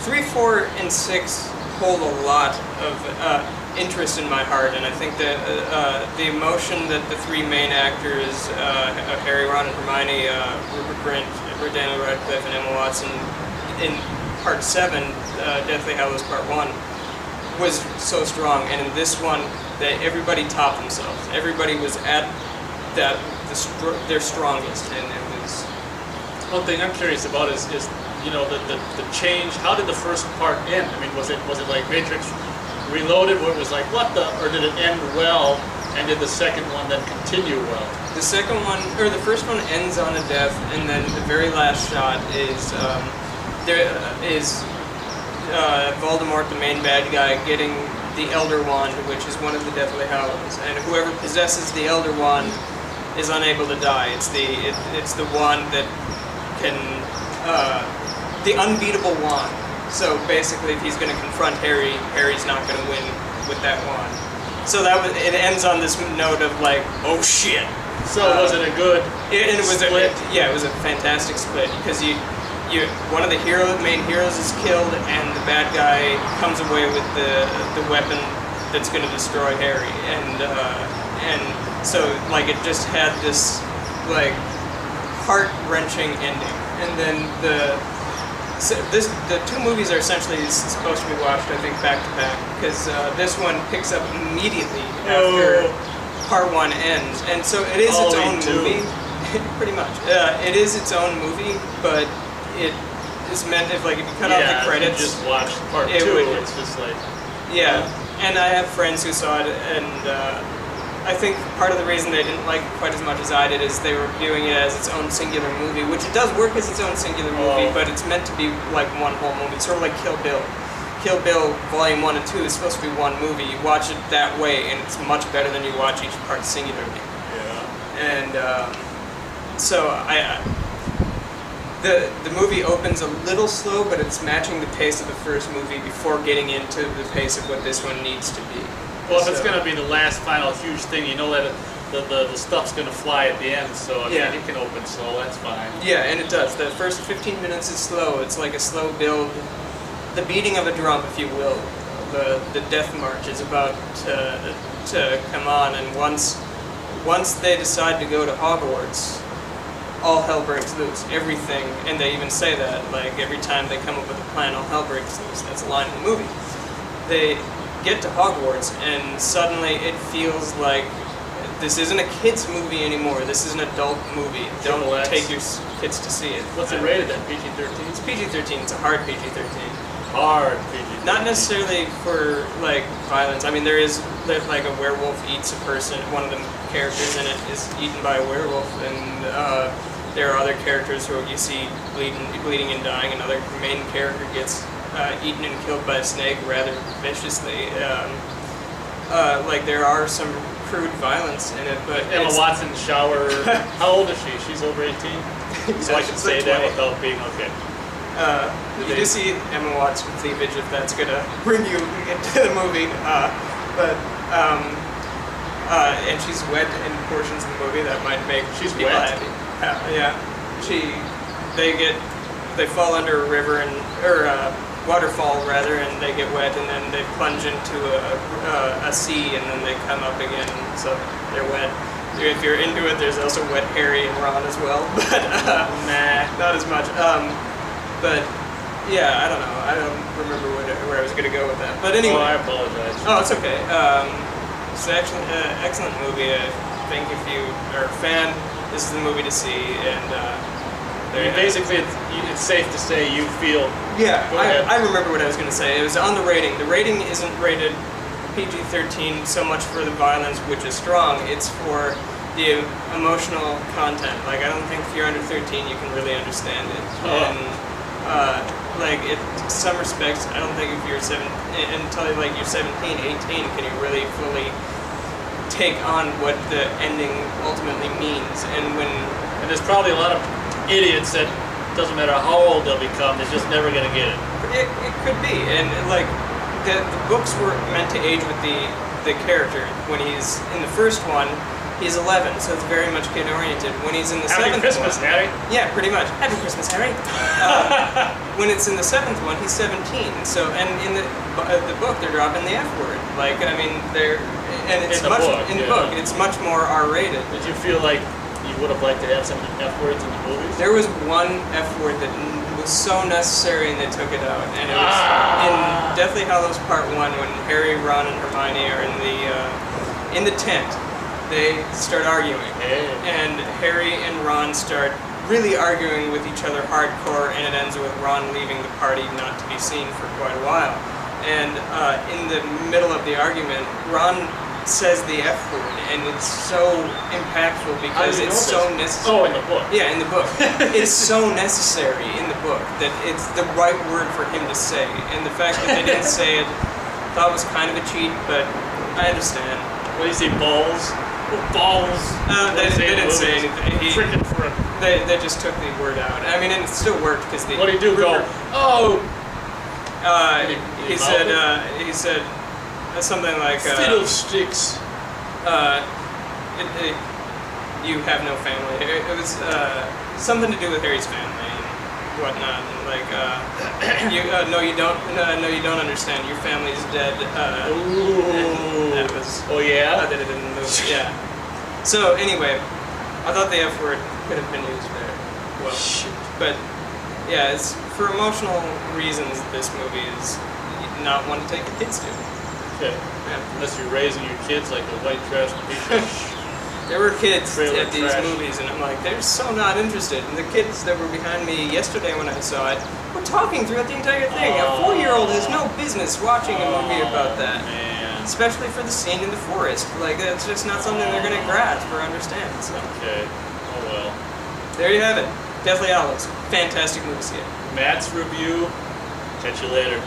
3, 4, and 6 hold a lot of interest in my heart, and I think that the emotion that the three main actors, Harry, Ron, and Hermione, Rupert Grint, Daniel Radcliffe, and Emma Watson, in Part 7, Deathly Hallows Part 1, was so strong, and in this one, that everybody topped themselves. Everybody was at their strongest, and it was... One thing I'm curious about is you know, the change. How did the first part end? I mean, was it like Matrix Reloaded, where it was like, what the, or did it end well, and did the second one then continue well? The second one, or the first one, ends on a death, and then the very last shot is Voldemort, the main bad guy, getting the Elder Wand, which is one of the Deathly Hallows, and whoever possesses the Elder Wand is unable to die. It's the wand that can, the unbeatable wand. So basically, if he's going to confront Harry, Harry's not going to win with that wand. So it ends on this note of like, oh shit. So was it a good split? Yeah, it was a fantastic split, because one of the main heroes is killed, and the bad guy comes away with the weapon that's going to destroy Harry, and so like it just had this like heart-wrenching ending, and then the two movies are essentially supposed to be watched, I think, back to back, because this one picks up immediately after Part 1 ends, and so it is its own movie, pretty much. It is its own movie, but it is meant, if you cut out the credits, you just watch Part 2, it's just like... Yeah, and I have friends who saw it, and I think part of the reason they didn't like it quite as much as I did is they were viewing it as its own singular movie, which it does work as its own singular movie, but it's meant to be like one whole movie. It's sort of like Kill Bill. Kill Bill Volume 1 and 2 is supposed to be one movie. You watch it that way, and it's much better than you watch each part singularly. Yeah. And so the movie opens a little slow, but it's matching the pace of the first movie before getting into the pace of what this one needs to be. Well, if it's going to be the last final huge thing, you know that the stuff's going to fly at the end, so it can open slow, that's fine. Yeah, and it does. The first 15 minutes is slow. It's like a slow build. The beating of a drum, if you will. The death march is about to come on, and once they decide to go to Hogwarts, all hell breaks loose. Everything, and they even say that, like, every time they come up with a plan, all hell breaks loose. That's a line in the movie. They get to Hogwarts, and suddenly it feels like this isn't a kid's movie anymore. This is an adult movie. Don't take your kids to see it. What's it rated at? PG-13? It's PG-13. It's a hard PG-13. Hard PG-13. Not necessarily for like violence. I mean, there's like a werewolf eats a person. One of the characters in it is eaten by a werewolf, and there are other characters who you see bleeding and dying. Another main character gets eaten and killed by a snake rather viciously. Like there are some crude violence in it, but Emma Watson shower. How old is she? She's over 18. So I should say that without being okay. You do see Emma Watson cleavage if that's gonna bring you into the movie, and she's wet in portions of the movie that might make people happy. Yeah, they fall under a river or waterfall rather, and they get wet, and then they plunge into a sea, and then they come up again, so they're wet. If you're into it, there's also wet Harry and Ron as well, but nah, not as much. But yeah, I don't know. I don't remember where I was going to go with that. But anyway. Oh, I apologize. Oh, it's okay. It's actually an excellent movie. I think if you are a fan, this is the movie to see. And basically, it's safe to say you feel. Yeah, I remember what I was going to say. It was on the rating. The rating isn't rated PG-13 so much for the violence, which is strong. It's for the emotional content. Like, I don't think if you're under 13, you can really understand it. And like, in some respects, I don't think if you're until like you're 17, 18, can you really fully take on what the ending ultimately means. And there's probably a lot of idiots that doesn't matter how old they'll become, they're just never going to get it. It could be, and like the books were meant to age with the character. When he's in the first one, He's 11, so it's very much kid-oriented. When he's in the Happy 7th Christmas, one, Harry. yeah, pretty much. Happy Christmas, Harry. When it's in the 7th one, he's 17. So, and in the book, they're dropping the F word. Like, I mean, it's In the book, in the yeah. book, it's much more R-rated. Did you feel like you would have liked to have some F words in the movies? There was one F word that was so necessary, and they took it out. And it was in Deathly Hallows Part 1 when Harry, Ron, and Hermione are in the tent. They start arguing, and Harry and Ron start really arguing with each other hardcore, and it ends with Ron leaving the party not to be seen for quite a while. And in the middle of the argument, Ron says the F word, and it's so impactful because it's so necessary. Oh, in the book. Yeah, in the book. It's so necessary in the book that it's the right word for him to say. And the fact that they didn't say it, I thought was kind of a cheat, but I understand. What do you say, balls? Balls. They didn't say anything. Frickin' frick. They just took the word out. I mean, and it still worked because the. What do you do? Go. Oh. He said something like. Fiddlesticks. You have no family. It was something to do with Harry's family and whatnot. Like, no, you don't. No, you don't understand. Your family's dead. Ooh. That was. Oh yeah. That it didn't move. Yeah. So anyway, I thought the F word could have been used there. Well, but yeah, it's for emotional reasons. This movie is not one to take the kids to. Okay. Yeah. Unless you're raising your kids like a white trash piece of There were kids Trailer at these trash. movies, and I'm like, they're so not interested. And the kids that were behind me yesterday when I saw it were talking throughout the entire thing. A 4-year-old has no business watching a movie about that. Man. Especially for the scene in the forest. Like, that's just not something they're going to grasp or understand. So, Okay. Oh well. there you have it. Deathly Hallows. Fantastic movie. See it. Matt's review. Catch you later.